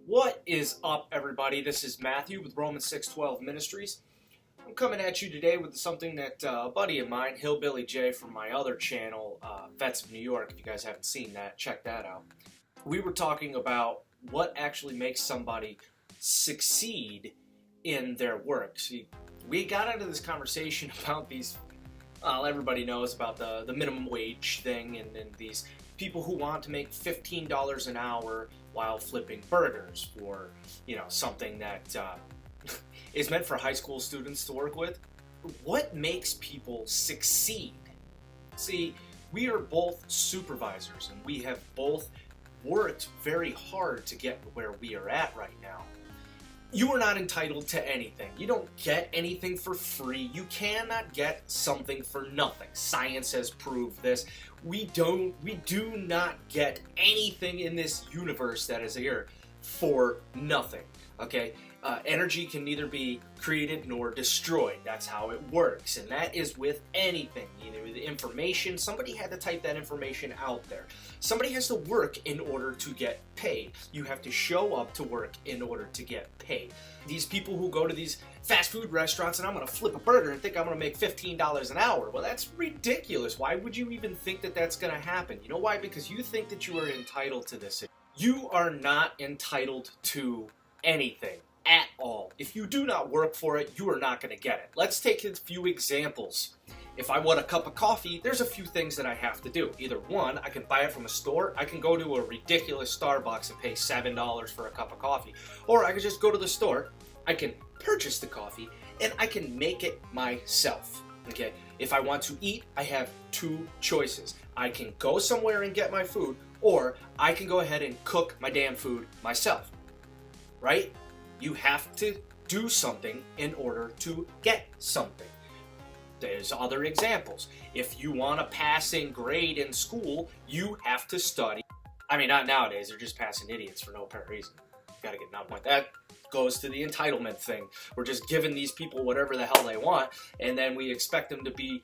What is up, everybody? This is Matthew with Romans 6:12 Ministries. I'm coming at you today with something that a buddy of mine, Hillbilly J from my other channel, Vets of New York, if you guys haven't seen that, check that out. We were talking about what actually makes somebody succeed in their work. See, we got into this conversation about these, everybody knows about the minimum wage thing and these people who want to make $15 an hour while flipping burgers for, something that is meant for high school students to work with. What makes people succeed? See, we are both supervisors and we have both worked very hard to get where we are at right now. You are not entitled to anything. You don't get anything for free. You cannot get something for nothing. Science has proved this. We do not get anything in this universe that is here for nothing. Okay? Energy can neither be created nor destroyed. That's how it works. And that is with anything. Either with information, somebody had to type that information out there. Somebody has to work in order to get paid. You have to show up to work in order to get paid. These people who go to these fast food restaurants and I'm going to flip a burger and think I'm going to make $15 an hour. Well, that's ridiculous. Why would you even think that that's going to happen? You know why? Because you think that you are entitled to this. You are not entitled to anything at all. If you do not work for it, you are not going to get it. Let's take a few examples. If I want a cup of coffee, there's a few things that I have to do. Either one, I can buy it from a store, I can go to a ridiculous Starbucks and pay $7 for a cup of coffee, or I can just go to the store, I can purchase the coffee, and I can make it myself. Okay? If I want to eat, I have two choices. I can go somewhere and get my food, or I can go ahead and cook my damn food myself. Right? You have to do something in order to get something. There's other examples. If you want a passing grade in school, you have to study. I mean, not nowadays. They're just passing idiots for no apparent reason. Gotta get an point. That goes to the entitlement thing. We're just giving these people whatever the hell they want, and then we expect them to be,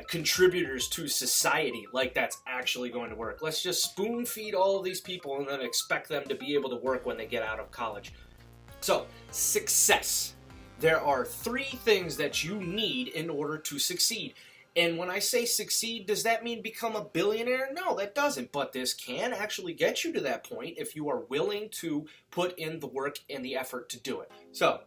contributors to society like that's actually going to work. Let's just spoon feed all of these people and then expect them to be able to work when they get out of college. So, success. There are three things that you need in order to succeed. And when I say succeed, does that mean become a billionaire? No, that doesn't. But this can actually get you to that point if you are willing to put in the work and the effort to do it. So,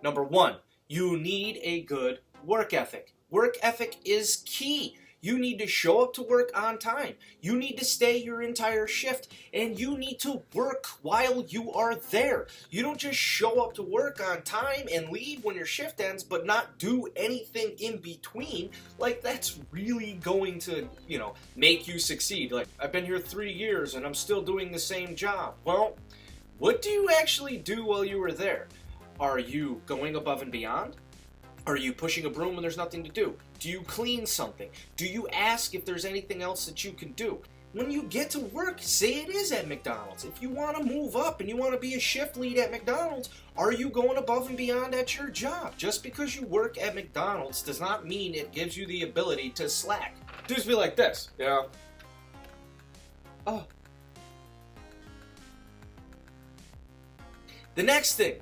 number one, you need a good work ethic. Work ethic is key. You need to show up to work on time. You need to stay your entire shift, and you need to work while you are there. You don't just show up to work on time and leave when your shift ends, but not do anything in between. Like, that's really going to, make you succeed. Like, I've been here 3 years and I'm still doing the same job. Well, what do you actually do while you were there? Are you going above and beyond? Are you pushing a broom when there's nothing to do? Do you clean something? Do you ask if there's anything else that you can do? When you get to work, say it is at McDonald's. If you want to move up and you want to be a shift lead at McDonald's, are you going above and beyond at your job? Just because you work at McDonald's does not mean it gives you the ability to slack. Dudes be like this, Oh. The next thing.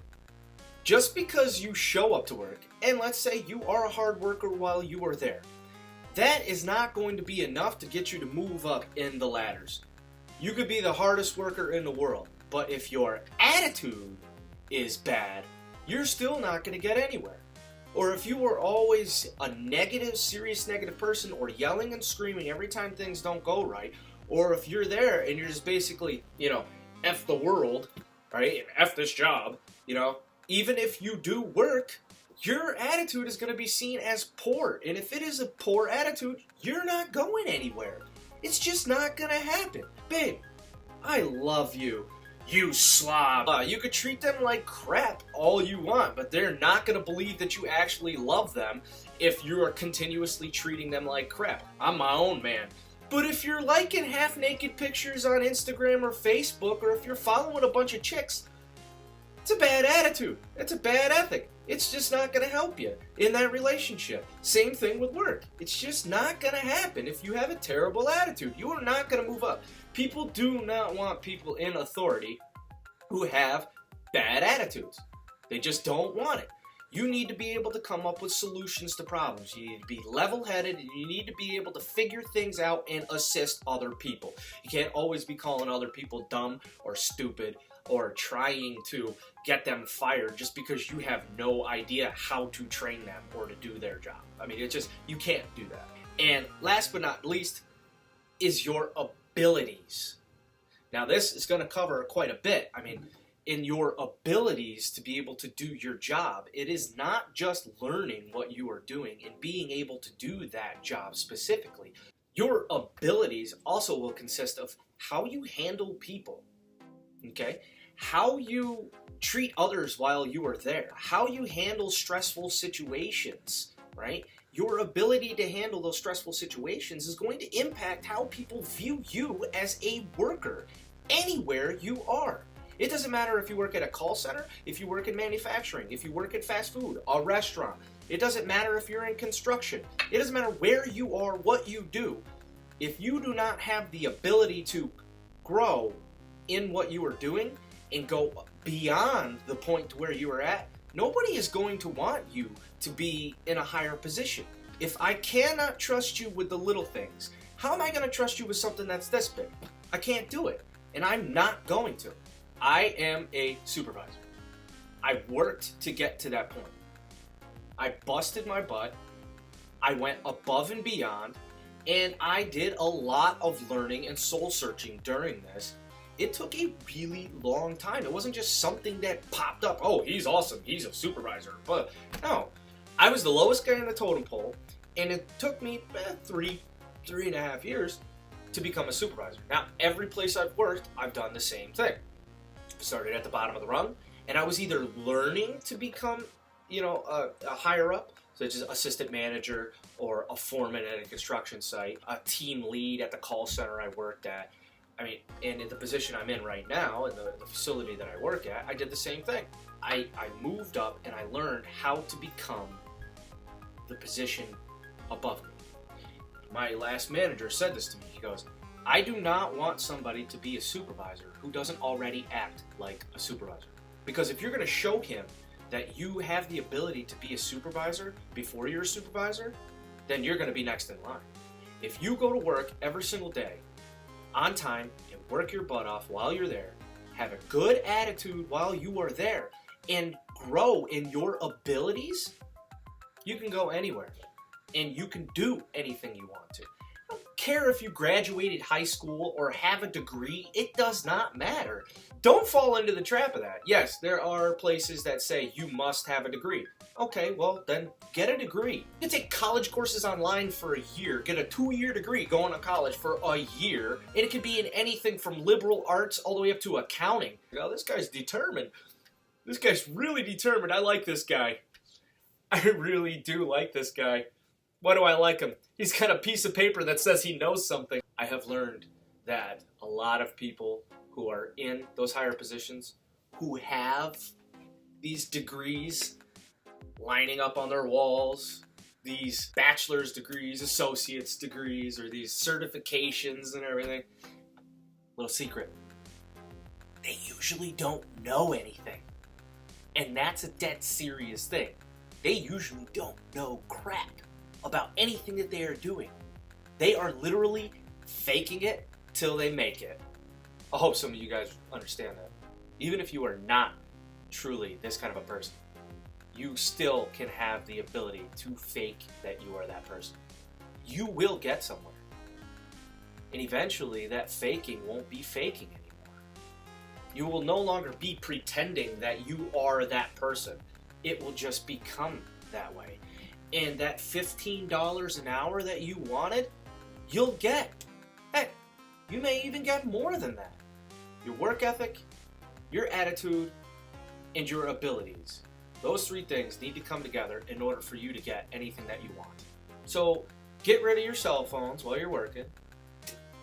Just because you show up to work, and let's say you are a hard worker while you are there, that is not going to be enough to get you to move up in the ladders. You could be the hardest worker in the world, but if your attitude is bad, you're still not going to get anywhere. Or if you are always a serious negative person, or yelling and screaming every time things don't go right, or if you're there and you're just basically, F the world, right, F this job, even if you do work, your attitude is going to be seen as poor. And if it is a poor attitude, you're not going anywhere. It's just not going to happen. Babe, I love you. You slob. You could treat them like crap all you want, but they're not going to believe that you actually love them if you are continuously treating them like crap. I'm my own man. But if you're liking half-naked pictures on Instagram or Facebook, or if you're following a bunch of chicks, it's a bad attitude. It's a bad ethic. It's just not going to help you in that relationship. Same thing with work. It's just not going to happen if you have a terrible attitude. You are not going to move up. People do not want people in authority who have bad attitudes. They just don't want it. You need to be able to come up with solutions to problems. You need to be level-headed, and you need to be able to figure things out and assist other people. You can't always be calling other people dumb or stupid or trying to get them fired just because you have no idea how to train them or to do their job. I mean, you can't do that. And last but not least is your abilities. Now, this is going to cover quite a bit. I mean, in your abilities to be able to do your job, it is not just learning what you are doing and being able to do that job specifically. Your abilities also will consist of how you handle people, okay? How you treat others while you are there, how you handle stressful situations, right? Your ability to handle those stressful situations is going to impact how people view you as a worker anywhere you are. It doesn't matter if you work at a call center, if you work in manufacturing, if you work at fast food, a restaurant. It doesn't matter if you're in construction. It doesn't matter where you are, what you do. If you do not have the ability to grow in what you are doing and go beyond the point to where you are at, nobody is going to want you to be in a higher position. If I cannot trust you with the little things, how am I going to trust you with something that's this big? I can't do it, and I'm not going to. I am a supervisor. I worked to get to that point. I busted my butt. I went above and beyond, and I did a lot of learning and soul searching during this. It took a really long time. It wasn't just something that popped up. Oh, he's awesome. He's a supervisor. But no, I was the lowest guy in the totem pole, and it took me 3.5 years to become a supervisor. Now, every place I've worked, I've done the same thing. Started at the bottom of the rung, and I was either learning to become, a higher up, such as assistant manager or a foreman at a construction site, a team lead at the call center I worked at. I mean, and in the position I'm in right now, in the facility that I work at, I did the same thing. I moved up and I learned how to become the position above me. My last manager said this to me. He goes, I do not want somebody to be a supervisor who doesn't already act like a supervisor. Because if you're going to show him that you have the ability to be a supervisor before you're a supervisor, then you're going to be next in line. If you go to work every single day, on time, and work your butt off while you're there, have a good attitude while you are there, and grow in your abilities, you can go anywhere. And you can do anything you want to. I don't care if you graduated high school or have a degree, it does not matter. Don't fall into the trap of that. Yes, there are places that say you must have a degree. Okay, well then get a degree. You can take college courses online for a year, get a 2-year degree going to college for a year, and it can be in anything from liberal arts all the way up to accounting. This guy's determined. This guy's really determined. I like this guy. I really do like this guy. Why do I like him? He's got a piece of paper that says he knows something. I have learned that a lot of people who are in those higher positions, who have these degrees lining up on their walls, these bachelor's degrees, associate's degrees, or these certifications and everything, little secret, they usually don't know anything. And that's a dead serious thing. They usually don't know crap about anything that they are doing. They are literally faking it till they make it. I hope some of you guys understand that. Even if you are not truly this kind of a person, you still can have the ability to fake that you are that person. You will get somewhere. And eventually that faking won't be faking anymore. You will no longer be pretending that you are that person. It will just become that way. And that $15 an hour that you wanted, you'll get. Heck, you may even get more than that. Your work ethic, your attitude, and your abilities. Those 3 things need to come together in order for you to get anything that you want. So get rid of your cell phones while you're working.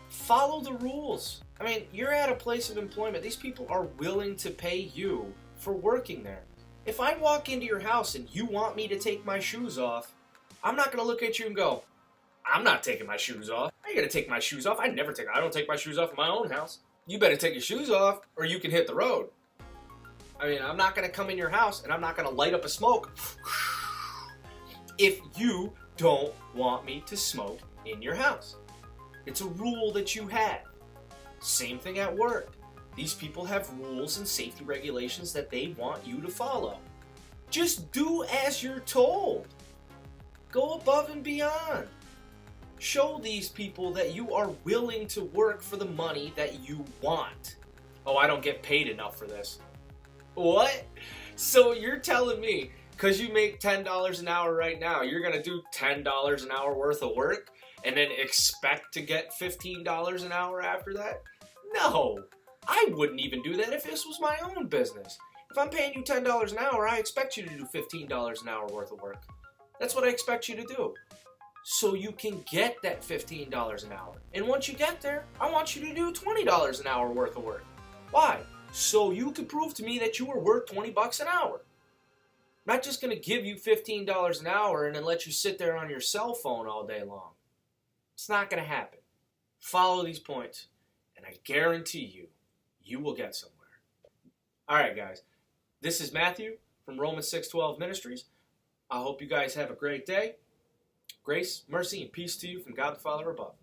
Follow the rules. I mean, you're at a place of employment. These people are willing to pay you for working there. If I walk into your house and you want me to take my shoes off, I'm not going to look at you and go, I'm not taking my shoes off. I ain't going to take my shoes off. I don't take my shoes off in my own house. You better take your shoes off or you can hit the road. I mean, I'm not going to come in your house and I'm not going to light up a smoke if you don't want me to smoke in your house. It's a rule that you have. Same thing at work. These people have rules and safety regulations that they want you to follow. Just do as you're told. Go above and beyond. Show these people that you are willing to work for the money that you want. Oh, I don't get paid enough for this. What? So you're telling me, because you make $10 an hour right now, you're going to do $10 an hour worth of work and then expect to get $15 an hour after that? No, I wouldn't even do that if this was my own business. If I'm paying you $10 an hour, I expect you to do $15 an hour worth of work. That's what I expect you to do. So you can get that $15 an hour. And once you get there, I want you to do $20 an hour worth of work. Why? So you can prove to me that you are worth 20 bucks an hour. I'm not just going to give you $15 an hour and then let you sit there on your cell phone all day long. It's not going to happen. Follow these points, and I guarantee you, you will get somewhere. All right, guys. This is Matthew from Romans 6:12 Ministries. I hope you guys have a great day. Grace, mercy, and peace to you from God the Father above.